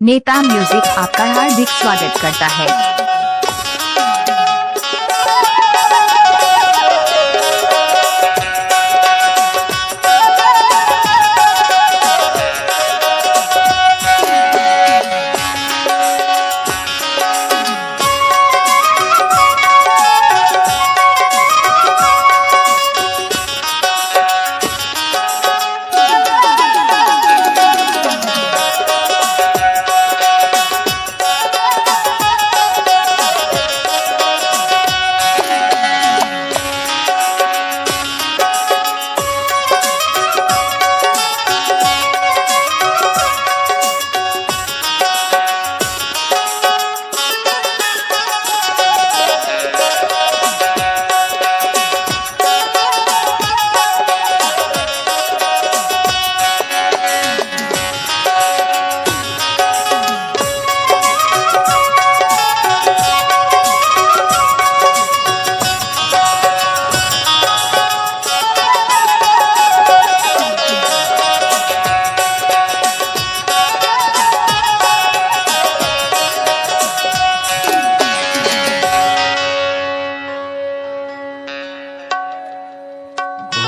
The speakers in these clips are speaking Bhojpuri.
नेता म्यूजिक आपका हार्दिक स्वागत करता है।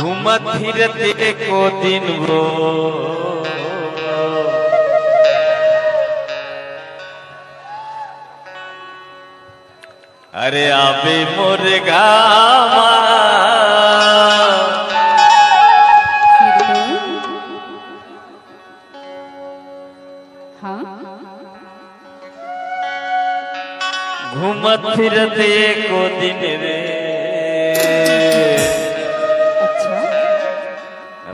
घूमत फिरते को दिन वो अरे आबे मोर गामा घूमत फिरते को दिन रे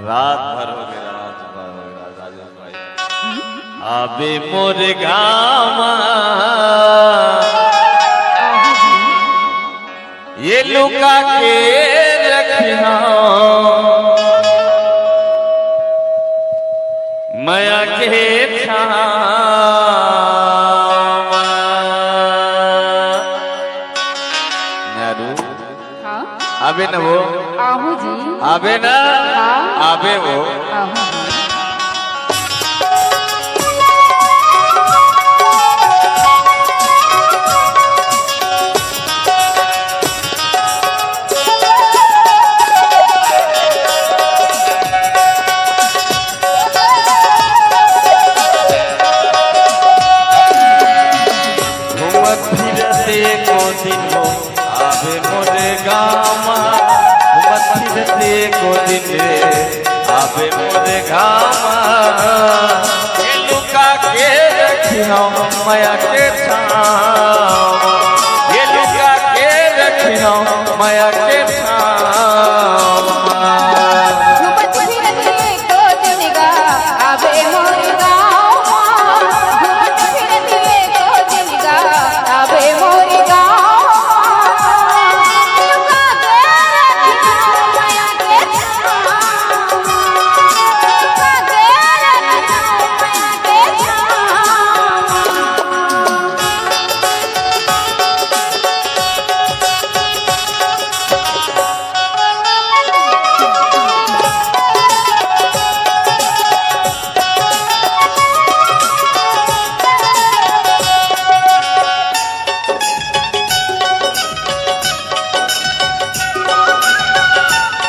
रात भर हो गया राजेश भाई आबे मोर गामा ये लुका के रखना माया के छामा आबे न वो आहू जी आबे ना आबे वो घूमत फिरते को दिन हो आबे मोरे गामा घूमत फिरते को दिन रे आबे मोरे गामा ये लुका के रखियो माया के छामा ये लुका के रखियो माया के छामा घूमत फिरते को दिन गा आबे मोर गाँव घूमत फिरते को दिन गा आबे मोर गाँव लुका के रखियो माया के छामा लुका के रखियो माया के छामा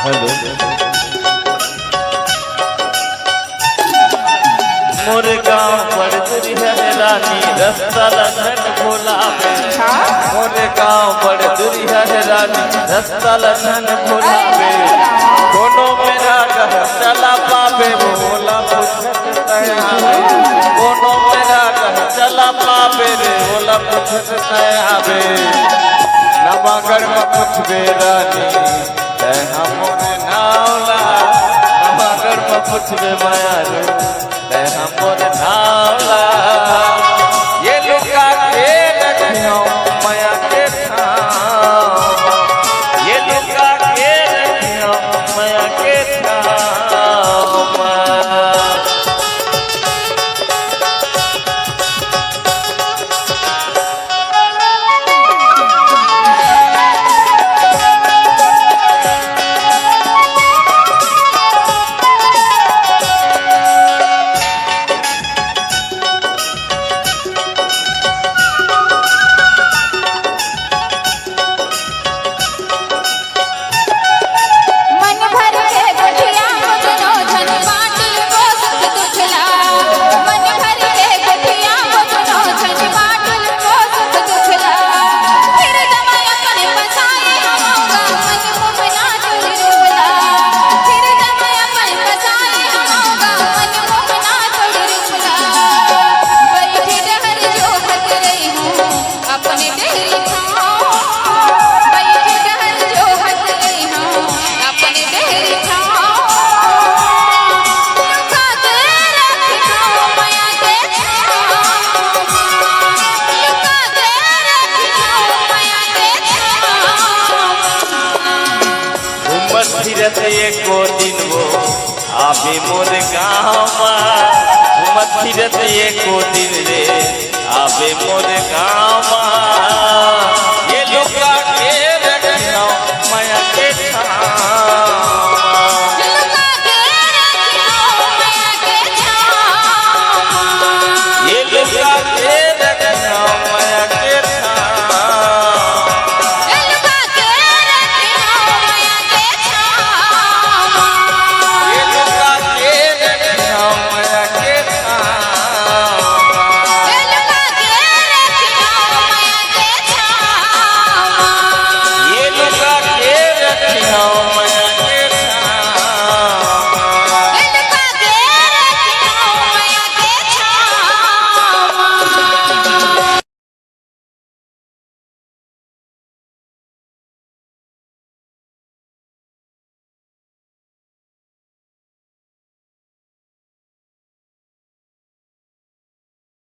हेलो मोर गाँव बड़ दूरी है रानी रास्ता लगन भोला में मोर गाँव बड़ दूरी है रानी रास्ता लगन भोला में कोनो मेरा घर चला पावे भोला पूछत आवे कोनो मेरा घर चला पावे रे भोला पूछत आवे नवागढ़ में पूछबे रानी हमरे नावला नवागढ़ में पूछबे माया रे हमरे नावला ये लुका के रखियो माया के छामा ये लुका के रखियो माया के छामा आवे मोर गाँव घूमत फिरत एको दिन रे आवे मोर गाँव